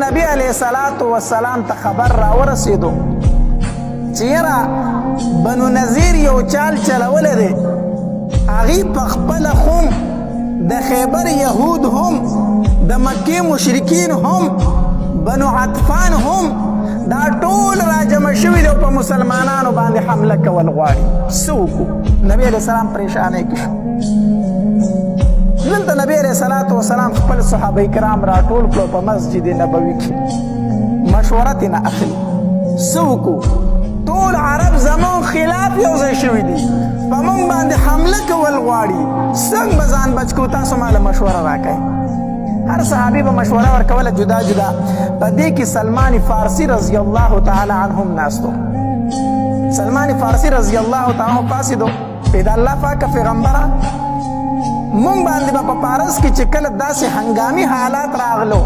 نبی علیہ الصلوۃ والسلام ته خبر را ورسېدو چې یاره بنو نذیر یو چال چلولی دی، هغوی په خپله هم د خیبر یهود هم د مکې مشرکین هم بنو عطفان هم دا ټول راجمع شوي دي او په مسلمانانو باندې حمله کول غواړي. څه وکړو؟ نبی علیه السلام پریشانۍ کې شو. دلته نبی علیه الصلوۃ والسلام خپل صحابه کرام راټول کړو په مسجد نبوي کې، مشوره ترېنه اخلي. څه وکړو؟ ټول عرب زمون خلاف یو ځای شوي دي، په موږ باندې حمله کول غواړي، څنګه به ځان بچ کړو؟ تاسو ماله مشوره راکئ. هر صحابي به مشوره ورکوله جدا جدا. په دې کې سلمان فارسي رضی الله تعالی عنهم ناستو. سلمان فارسي رضی الله تعالی عنه پاسېدو، د الله پاکه پیغمبره مونږ باندې به په پارس کې چې کله داسې هنګامي حالات راغلو،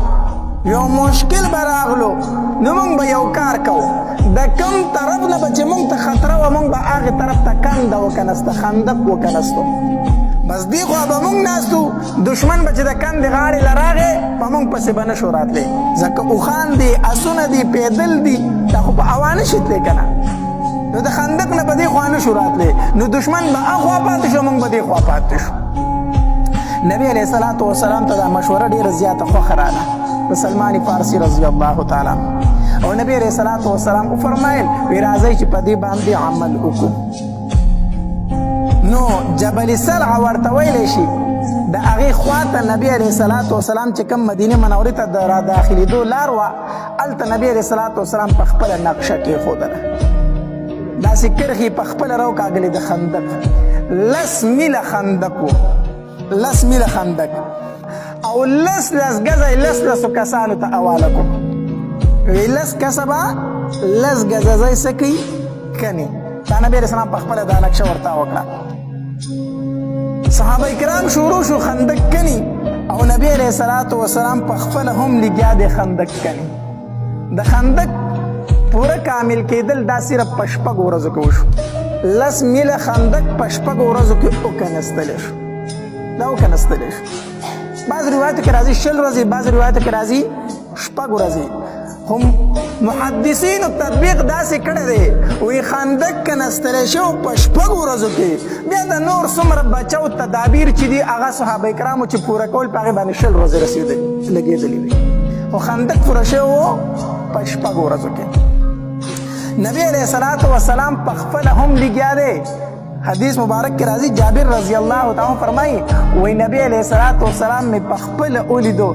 یو مشکل به راغلو، نو مونږ به یو کار کوو، د کم طرف نه به چې مونږ ته خطره وه مونږ به هغې طرف ته کنده وکنسته، خندق وکنستو. بس دې خوا به مونږ ناستو، دشمن به چې د کندې غاړې له راغې په مونږ پسې به نه شو راتلی، ځکه اوښان دي، اسونه دي، پیدل دي، دا خو په هوا نه شي تلی که نه. نو د خندق نه به دې خوا نه شو راتلی، نو دشمن به هخوا پاتې شو، مونږ به دې خوا پاتې شو. نبی علیہ الصلوۃ والسلام ته دا مشوره ډیره زیاته خوښه راغله د سلمان فارسي رضی الله تعالی عنه. او نبی علیہ الصلوۃ والسلام وفرمایل وی راځئ چې په دې باندې عمل وکړو. نو جبل سرع ورته ویلی شي، د هغې خواته نبی علیہ الصلوۃ والسلام چې کوم مدینې منورې ته د راداخلېدو لار وه، هلته نبی علیہ الصلوۃ والسلام په خپله نقشه کېښودله. داسې کرښې په خپله راوکاږلې د خندق، 10 میله خندق و، 10 میله خندق، او 10 ګزه 10 کسانو ته حواله کړو. وی 10 کسه به 10 ګزه ځای څه کوي؟ کني. دا نبي علیه السلام په خپله دا نقشه ورته وکړه. صحابه کرام شروع شو خندق کني، او نبی علیه الصلوۃ والسلام په خپله هم لګیا دی خندق کني. د خندق پوره کامل کېدل دا صرف په 6 ورځو کې وشو. 10 میله خندق په 6 ورځو کې وکنستلی شو. دا وکنستلی شو. بعض روایتو کې راځي 20 ورځې، بعض روایتو کې راځي 6 ورځې. هم محدثینو تطبیق داسې کړی دی، وی خندق کنستلی شو په 6 ورځو کې. بیا د نور څومره بچو تدابیر چې دي هغه صحابه کرامو چې پوره کول په هغې باندې 20 ورځې لګېدلي وي، خو خندق پوره شوی و په 6 ورځو کې. نبی علیه الصلوۃ والسلام په خپله هم لګیا دی. حدیث مبارک کې راځي، جابر رضی الله تعالی عنہ فرمایي وی نبی علیه الصلوۃ والسلام مې په خپله ولیدو